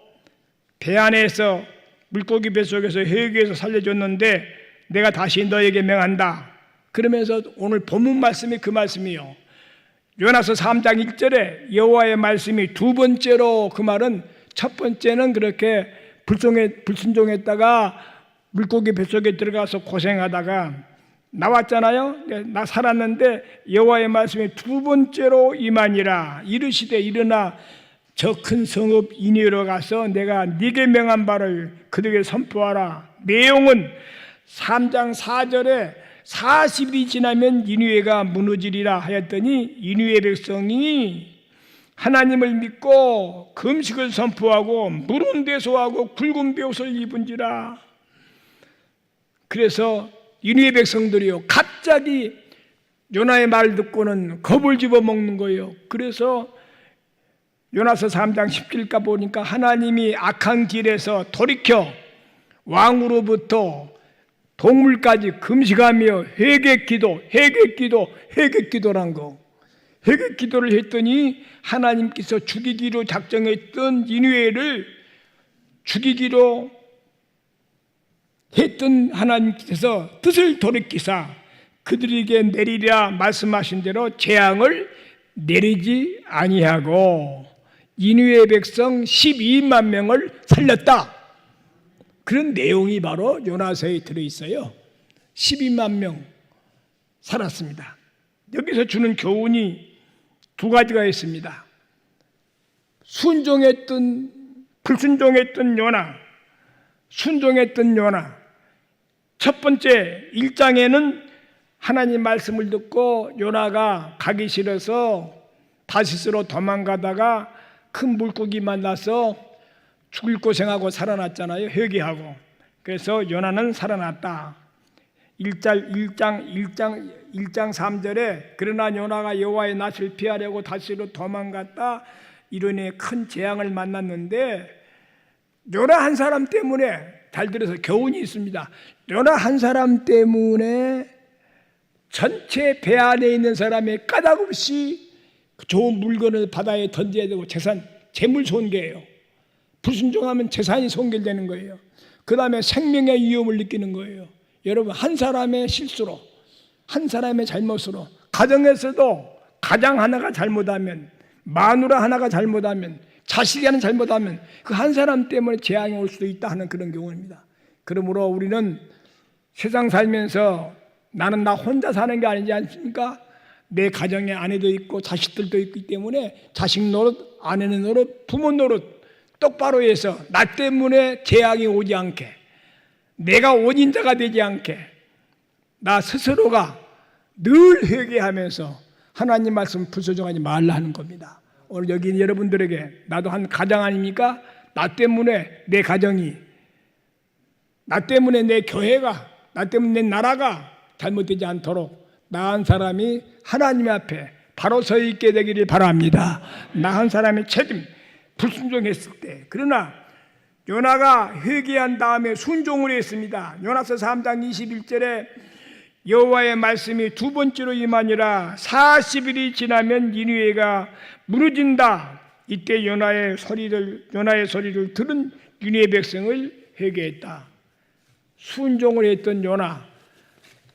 배 안에서 물고기 뱃속에서 회개해서 살려줬는데 내가 다시 너에게 명한다. 그러면서 오늘 본문 말씀이 그 말씀이요. 요나서 3장 1절에 여호와의 말씀이 두 번째로, 그 말은 첫 번째는 그렇게 불순종했다가 물고기 뱃속에 들어가서 고생하다가 나왔잖아요. 나 살았는데 여호와의 말씀이 두 번째로 임하니라. 이르시되 일어나 저 큰 성읍 니느웨로 가서 내가 네게 명한 바를 그들에게 선포하라. 내용은 3장 4절에 40일이 지나면 니느웨가 무너지리라 하였더니 니느웨 백성이 하나님을 믿고 금식을 선포하고 물은 대소하고 굵은 베옷을 입은지라. 그래서 니느웨 백성들이요 갑자기 요나의 말을 듣고는 겁을 집어먹는 거예요. 그래서 요나서 3장 10절까 보니까 하나님이 악한 길에서 돌이켜 왕으로부터 동물까지 금식하며 회개기도란 거. 회개기도를 했더니 하나님께서 죽이기로 작정했던 니느웨를 죽이기로 했던 하나님께서 뜻을 돌이키사 그들에게 내리라 말씀하신 대로 재앙을 내리지 아니하고 니느웨 백성 12만 명을 살렸다. 그런 내용이 바로 요나서에 들어있어요. 12만 명 살았습니다. 여기서 주는 교훈이 두 가지가 있습니다. 불순종했던 요나, 순종했던 요나. 첫 번째 1장에는 하나님 말씀을 듣고 요나가 가기 싫어서 다시스로 도망가다가 큰 물고기 만나서 죽을 고생하고 살아났잖아요. 회개하고. 그래서 요나는 살아났다. 1장 3절에 그러나 요나가 여호와의 낯을 피하려고 다시로 도망갔다. 이런의 큰 재앙을 만났는데 요나 한 사람 때문에, 잘 들어서 교훈이 있습니다. 요나 한 사람 때문에 전체 배 안에 있는 사람의 까닭없이 좋은 물건을 바다에 던져야 되고 재물 손괴예요. 불순종하면 재산이 손괴되는 거예요. 그 다음에 생명의 위험을 느끼는 거예요. 여러분, 한 사람의 실수로, 한 사람의 잘못으로, 가정에서도 가장 하나가 잘못하면, 마누라 하나가 잘못하면, 자식이 하나 잘못하면 그 한 사람 때문에 재앙이 올 수도 있다 하는 그런 경우입니다. 그러므로 우리는 세상 살면서 나는 나 혼자 사는 게 아니지 않습니까? 내 가정에 아내도 있고 자식들도 있기 때문에 자식 노릇, 아내는 노릇, 부모 노릇 똑바로 해서 나 때문에 재앙이 오지 않게, 내가 원인자가 되지 않게 나 스스로가 늘 회개하면서 하나님 말씀 불순종하지 말라 하는 겁니다. 오늘 여기 있는 여러분들에게 나도 한 가장 아닙니까? 나 때문에 내 가정이, 나 때문에 내 교회가, 나 때문에 내 나라가 잘못되지 않도록 나 한 사람이 하나님 앞에 바로 서 있게 되기를 바랍니다. 나 한 사람의 책임, 불순종했을 때. 그러나 요나가 회개한 다음에 순종을 했습니다. 요나서 3장 21절에 여호와의 말씀이 두 번째로 임하니라. 40일이 지나면 니느웨가 무너진다. 이때 요나의 소리를 들은 니느웨 백성을 회개했다. 순종을 했던 요나.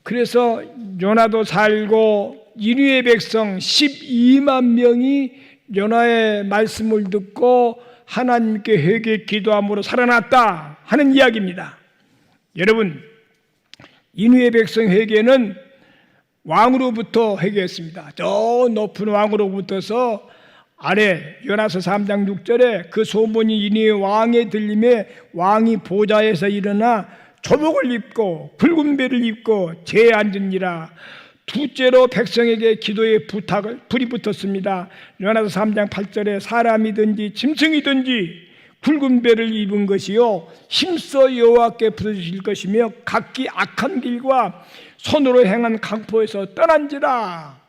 그래서 요나도 살고 니느웨 백성 12만 명이 요나의 말씀을 듣고 하나님께 회개 기도함으로 살아났다 하는 이야기입니다. 여러분, 니느웨 백성 회개는 왕으로부터 회개했습니다. 저 높은 왕으로부터서 아래 요나서 3장 6절에 그 소문이 니느웨 왕에 들림에 왕이 보좌에서 일어나 조복을 입고 붉은 배를 입고 재에 앉으니라. 둘째로 백성에게 기도의 불이 붙었습니다. 요나서 3장 8절에 사람이든지 짐승이든지 굵은 배를 입은 것이요 힘써 여호와께 부르실 것이며 각기 악한 길과 손으로 행한 강포에서 떠난지라.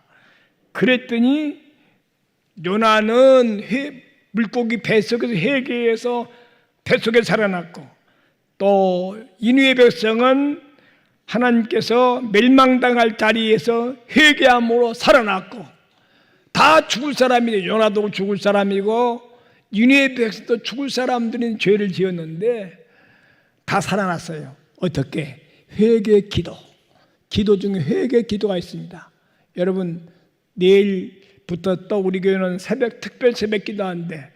그랬더니 요나는 물고기 뱃속에서 회개해서 뱃속에 살아났고, 또 이누의 백성은 하나님께서 멸망당할 자리에서 회개함으로 살아났고, 다 죽을 사람이에요. 요나도 죽을 사람이고 니느웨 백성도 죽을 사람들은 죄를 지었는데 다 살아났어요. 어떻게? 회개 기도. 기도 중에 회개 기도가 있습니다. 여러분, 내일부터 또 우리 교회는 특별 새벽 기도하는데,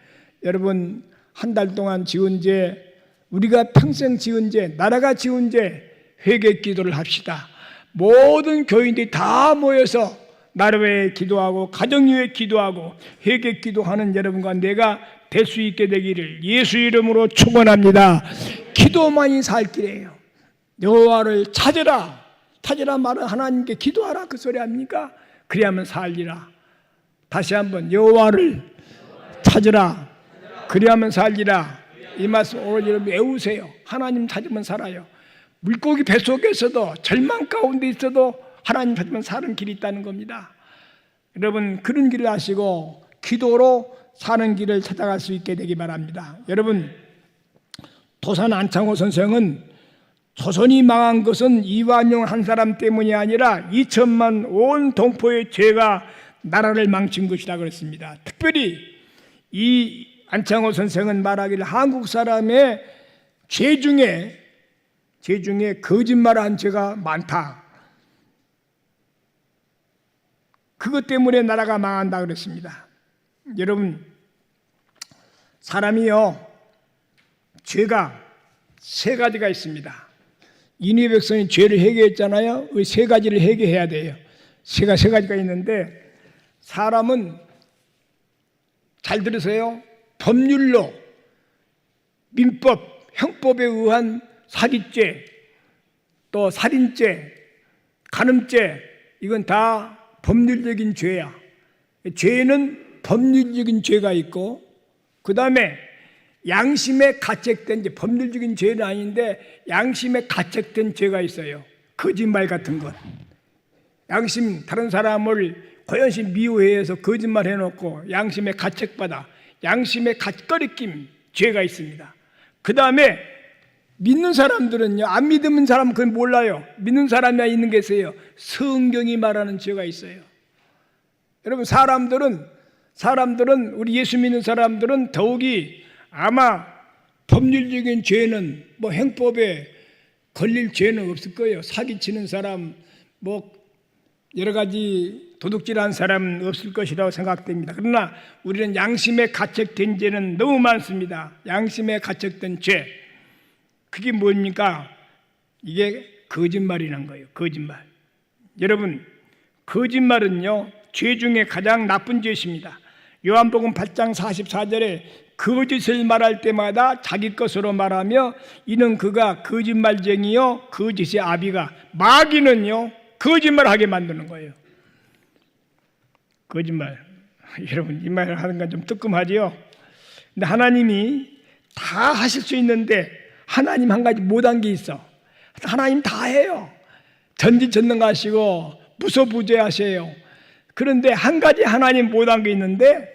여러분 한 달 동안 지은 죄, 우리가 평생 지은 죄, 나라가 지은 죄 회개 기도를 합시다. 모든 교인들이 다 모여서 나를 위해 기도하고 가정 위해 기도하고 회개 기도하는 여러분과 내가 될 수 있게 되기를 예수 이름으로 축원합니다. 기도만이 살 길이에요. 여호와를 찾으라. 찾으라 말은 하나님께 기도하라 그 소리 아닙니까? 그래야만 살리라. 다시 한번 여호와를 찾으라. 그래야만 살리라. 이 말씀 오늘 여러분 외우세요. 하나님 찾으면 살아요. 물고기 뱃속에서도 절망 가운데 있어도 하나님 찾으면 사는 길이 있다는 겁니다. 여러분 그런 길을 아시고 기도로 사는 길을 찾아갈 수 있게 되기 바랍니다. 여러분 도산 안창호 선생은 조선이 망한 것은 이완용 한 사람 때문이 아니라 2천만 온 동포의 죄가 나라를 망친 것이라 그랬습니다. 특별히 이 안창호 선생은 말하기를 한국 사람의 죄 중에 거짓말한 죄가 많다. 그것 때문에 나라가 망한다 그랬습니다. 여러분 사람이요 죄가 세 가지가 있습니다. 이누의 백성이 죄를 회개했잖아요. 그 세 가지를 회개해야 돼요. 세 가지가 있는데, 사람은 잘 들으세요. 법률로 민법, 형법에 의한 사기죄, 또 살인죄, 간음죄, 이건 다 법률적인 죄야. 죄는 법률적인 죄가 있고, 그 다음에 양심에 가책된 죄, 법률적인 죄는 아닌데 양심에 가책된 죄가 있어요. 거짓말 같은 것. 양심, 다른 사람을 고연심 미워해서 거짓말 해놓고 양심에 가책받아, 양심에 갓거리낌 죄가 있습니다. 그 다음에 믿는 사람들은요, 안 믿는 사람은 그건 몰라요. 믿는 사람이 있는 게 있어요. 성경이 말하는 죄가 있어요. 여러분 사람들은 우리 예수 믿는 사람들은 더욱이 아마 법률적인 죄는 뭐 행법에 걸릴 죄는 없을 거예요. 사기치는 사람, 뭐 여러 가지 도둑질한 사람은 없을 것이라고 생각됩니다. 그러나 우리는 양심에 가책된 죄는 너무 많습니다. 양심에 가책된 죄, 그게 뭡니까? 이게 거짓말이라는 거예요. 거짓말. 여러분 거짓말은요 죄 중에 가장 나쁜 죄입니다. 요한복음 8장 44절에 거짓을 말할 때마다 자기 것으로 말하며 이는 그가 거짓말쟁이요 거짓의 아비가, 마귀는요 거짓말하게 만드는 거예요. 거짓말. 여러분 이 말 하는 건 좀 뜨끔하지요. 근데 하나님이 다 하실 수 있는데 하나님 한 가지 못한 게 있어. 하나님 다 해요. 전지전능하시고 무소부재하세요. 그런데 한 가지 하나님 못한 게 있는데,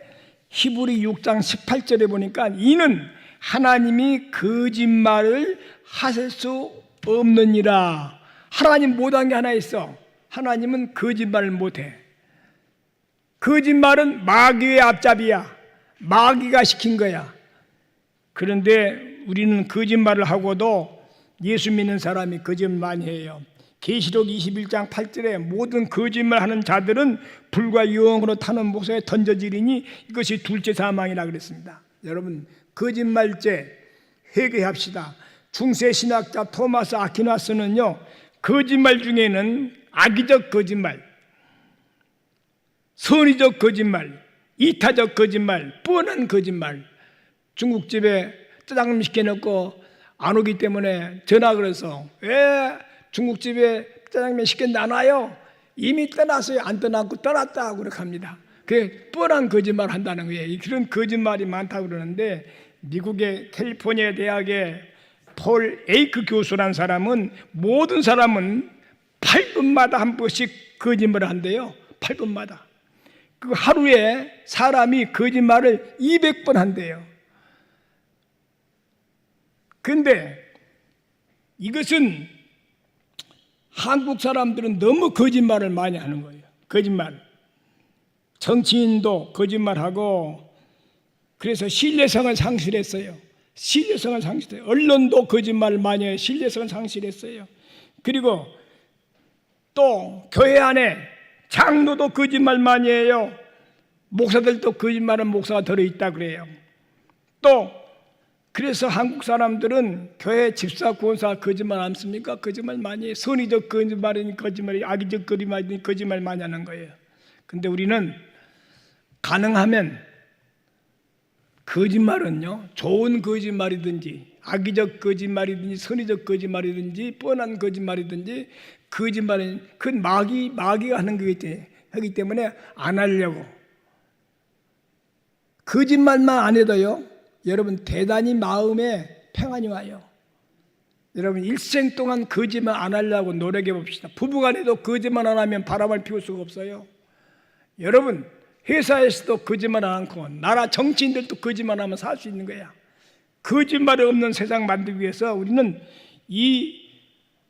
히브리 6장 18절에 보니까 이는 하나님이 거짓말을 하실 수 없느니라. 하나님 못한 게 하나 있어. 하나님은 거짓말을 못해. 거짓말은 마귀의 앞잡이야. 마귀가 시킨 거야. 그런데 우리는 거짓말을 하고도 예수 믿는 사람이 거짓말 많이 해요. 계시록 21장 8절에 모든 거짓말하는 자들은 불과 영으로 타는 목소리에 던져지리니 이것이 둘째 사망이라 그랬습니다. 여러분 거짓말죄 회개합시다. 중세 신학자 토마스 아퀴나스는요 거짓말 중에는 악의적 거짓말, 선의적 거짓말, 이타적 거짓말, 뻔한 거짓말, 중국집에 짜장면 시켜놓고 안 오기 때문에 전화 걸어서 왜 중국집에 짜장면 시켰는데 안 와요? 이미 떠났어요. 안 떠났고 떠났다고 그렇게 합니다. 그게 뻔한 거짓말 한다는 거예요. 그런 거짓말이 많다고 그러는데, 미국의 캘리포니아 대학의 폴 에이크 교수라는 사람은 모든 사람은 8분마다 한 번씩 거짓말을 한대요. 8분마다. 그 하루에 사람이 거짓말을 200번 한대요. 근데 이것은 한국 사람들은 너무 거짓말을 많이 하는 거예요. 거짓말. 정치인도 거짓말하고, 그래서 신뢰성을 상실했어요. 신뢰성을 상실했어요. 언론도 거짓말을 많이 해요. 신뢰성을 상실했어요. 그리고 또 교회 안에 장로도 거짓말 많이 해요. 목사들도 거짓말은 목사가 들어있다 그래요. 또 그래서 한국 사람들은 교회 집사 권사 거짓말 안 씁니까? 거짓말 많이 해요. 선의적 거짓말이니 거짓말이, 악의적 거짓말이니 거짓말 많이 하는 거예요. 근데 우리는 가능하면 거짓말은요, 좋은 거짓말이든지 악의적 거짓말이든지 선의적 거짓말이든지 뻔한 거짓말이든지, 거짓말은 그건 마귀가 하는 거기 때문에 안 하려고. 거짓말만 안 해도요, 여러분 대단히 마음에 평안이 와요. 여러분 일생 동안 거짓말 안 하려고 노력해 봅시다. 부부간에도 거짓말 안 하면 바람을 피울 수가 없어요. 여러분 회사에서도 거짓말 안 않고, 나라 정치인들도 거짓말 하면 살 수 있는 거야. 거짓말이 없는 세상 만들기 위해서 우리는 이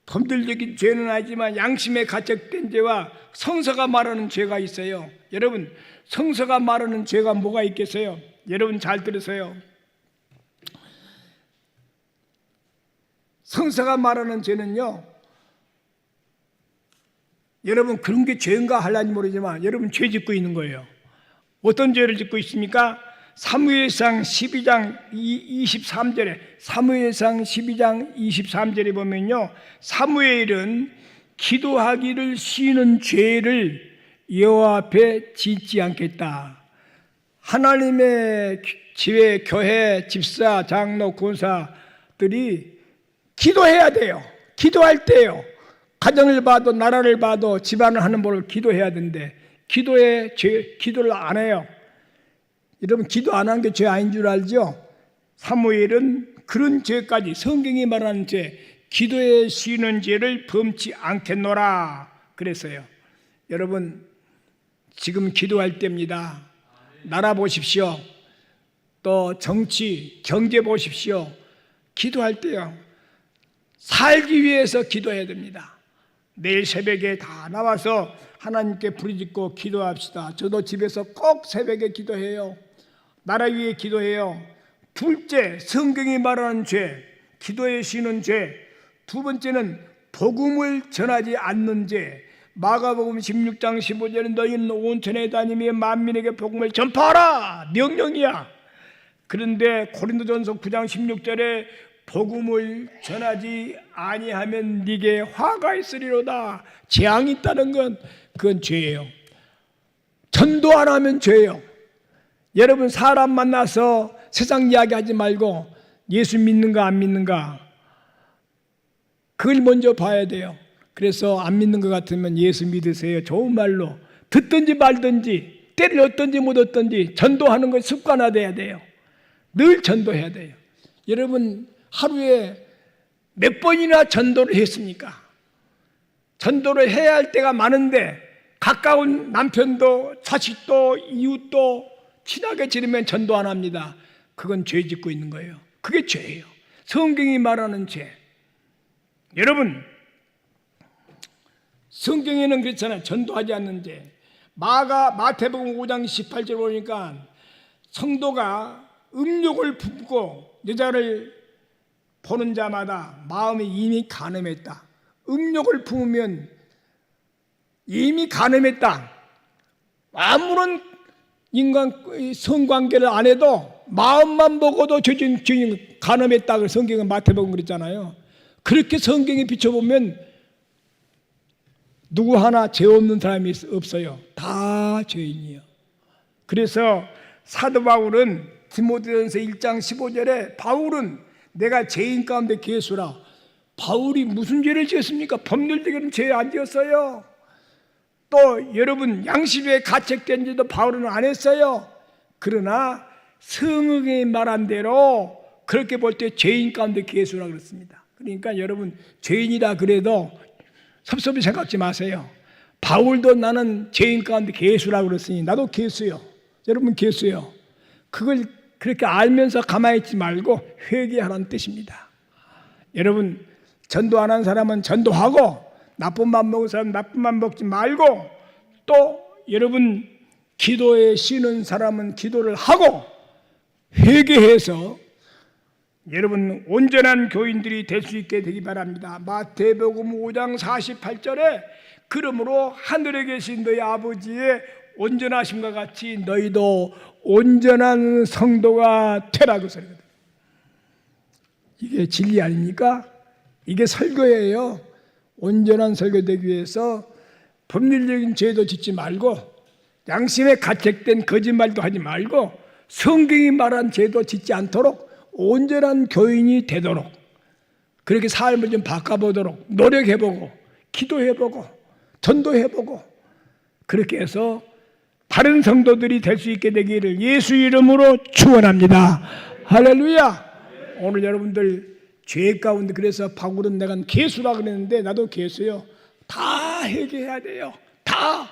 범죄적인 죄는 아니지만 양심에 가책된 죄와 성서가 말하는 죄가 있어요. 여러분 성서가 말하는 죄가 뭐가 있겠어요? 여러분 잘 들으세요. 성서가 말하는 죄는요, 여러분 그런 게 죄인가 하려니 모르지만 여러분 죄 짓고 있는 거예요. 어떤 죄를 짓고 있습니까? 사무엘상 12장 23절에 사무엘상 12장 23절에 보면요, 사무엘은 기도하기를 쉬는 죄를 여호와 앞에 짓지 않겠다. 하나님의 지회, 교회, 집사, 장로, 권사들이 기도해야 돼요. 기도할 때요, 가정을 봐도 나라를 봐도 집안을 하는 법을 기도해야 되는데 기도를 안 해요. 여러분 기도 안 한 게 죄 아닌 줄 알죠? 사무엘은 그런 죄까지, 성경이 말하는 죄, 기도에 쉬는 죄를 범치 않겠노라 그랬어요. 여러분 지금 기도할 때입니다. 나라 보십시오. 또 정치, 경제 보십시오. 기도할 때요, 살기 위해서 기도해야 됩니다. 내일 새벽에 다 나와서 하나님께 부르짖고 기도합시다. 저도 집에서 꼭 새벽에 기도해요. 나라 위에 기도해요. 둘째, 성경이 말하는 죄, 기도에 쉬는 죄. 두 번째는 복음을 전하지 않는 죄. 마가복음 16장 15절에 너희는 온 천에 다니며 만민에게 복음을 전파하라, 명령이야. 그런데 고린도전서 9장 16절에 복음을 전하지 아니하면 네게 화가 있으리로다. 재앙이 있다는 건 그건 죄예요. 전도 안 하면 죄예요. 여러분 사람 만나서 세상 이야기하지 말고 예수 믿는가 안 믿는가 그걸 먼저 봐야 돼요. 그래서 안 믿는 것 같으면 예수 믿으세요. 좋은 말로 듣든지 말든지, 때를 얻든지 못 얻든지 전도하는 걸 습관화돼야 돼요. 늘 전도해야 돼요. 여러분 하루에 몇 번이나 전도를 했습니까? 전도를 해야 할 때가 많은데 가까운 남편도 자식도 이웃도 친하게 지내면 전도 안 합니다. 그건 죄 짓고 있는 거예요. 그게 죄예요. 성경이 말하는 죄. 여러분 성경에는 그렇잖아요. 전도하지 않는 죄. 마태복음 5장 18절 보니까 성도가 음욕을 품고 여자를 보는 자마다 마음이 이미 간음했다. 음욕을 품으면 이미 간음했다. 아무런 인간 성관계를 안 해도 마음만 보고도 죄인 간음했다. 성경은 마태복음 그랬잖아요. 그렇게 성경에 비춰보면 누구 하나 죄 없는 사람이 없어요. 다 죄인이에요. 그래서 사도 바울은 디모데전서 1장 15절에 바울은 내가 죄인 가운데 괴수라. 바울이 무슨 죄를 지었습니까? 법률적인 죄 안 지었어요. 또 여러분 양심에 가책된 지도 바울은 안 했어요. 그러나 성경이 말한 대로 그렇게 볼 때 죄인 가운데 괴수라 그랬습니다. 그러니까 여러분 죄인이다 그래도 섭섭히 생각지 마세요. 바울도 나는 죄인 가운데 괴수라 그랬으니 나도 괴수요. 여러분 괴수요. 그걸 그렇게 알면서 가만히 있지 말고 회개하라는 뜻입니다. 여러분 전도 안 한 사람은 전도하고 나쁜 맘 먹은 사람은 나쁜 맘 먹지 말고 또 여러분 기도에 쉬는 사람은 기도를 하고 회개해서 여러분 온전한 교인들이 될 수 있게 되기 바랍니다. 마태복음 5장 48절에 그러므로 하늘에 계신 너희 아버지의 온전하심과 같이 너희도 온전한 성도가 되라고 소리거든요. 이게 진리 아닙니까? 이게 설교예요. 온전한 설교되기 위해서 법률적인 죄도 짓지 말고 양심에 가책된 거짓말도 하지 말고 성경이 말한 죄도 짓지 않도록 온전한 교인이 되도록 그렇게 삶을 좀 바꿔보도록 노력해보고 기도해보고 전도해보고 그렇게 해서 바른 성도들이 될 수 있게 되기를 예수 이름으로 축원합니다. 할렐루야. 오늘 여러분들 죄 가운데 그래서 바울은 내가 괴수라 그랬는데 나도 괴수요. 다 회개해야 돼요. 다.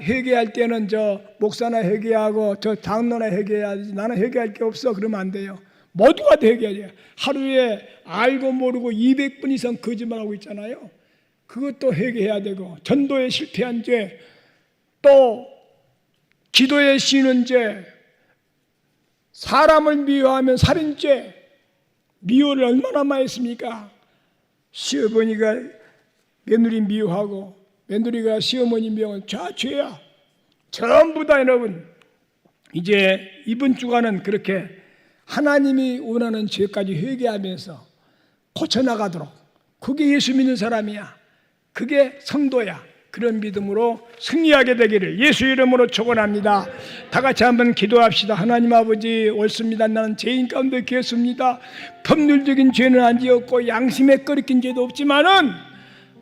회개할 때는 저 목사나 회개하고 저 장로나 회개해야지 나는 회개할 게 없어 그러면 안 돼요. 모두가 다 회개해야 돼요. 하루에 알고 모르고 200분 이상 거짓말하고 있잖아요. 그것도 회개해야 되고 전도에 실패한 죄 또 기도에 쉬는 죄 사람을 미워하면 살인죄 미워를 얼마나 많이 했습니까? 시어머니가 며느리 미워하고 며느리가 시어머니 미워하면 죄야. 전부 다 여러분 이제 이번 주간은 그렇게 하나님이 원하는 죄까지 회개하면서 고쳐나가도록 그게 예수 믿는 사람이야. 그게 성도야. 그런 믿음으로 승리하게 되기를 예수 이름으로 축원합니다. 다 같이 한번 기도합시다. 하나님 아버지 옳습니다. 나는 죄인 가운데 괴수입니다. 법률적인 죄는 안 지었고 양심에 꺼리낀 죄도 없지만은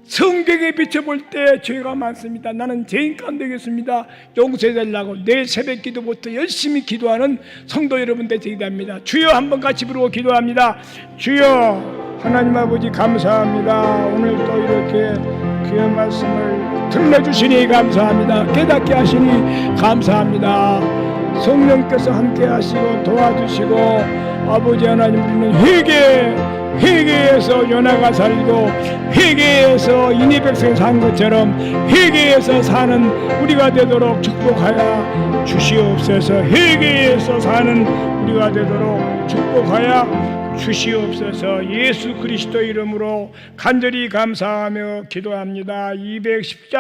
성경에 비춰볼 때 죄가 많습니다. 나는 죄인 가운데 괴수입니다. 용서해달라고 내일 새벽 기도부터 열심히 기도하는 성도 여러분 되시기 바랍니다. 주여 한번 같이 부르고 기도합니다. 주여 하나님 아버지 감사합니다. 오늘 또 이렇게 귀한 말씀을 들려주시니 감사합니다. 깨닫게 하시니 감사합니다. 성령께서 함께 하시고 도와주시고 아버지 하나님 우리는 회개해서 요나가 살고 회개해서 이니 백성이 산 것처럼 회개해서 사는 우리가 되도록 축복하여 주시옵소서. 회개해서 사는 우리가 되도록 축복하여 주시옵소서. 예수 그리스도 이름으로 간절히 감사하며 기도합니다. 210장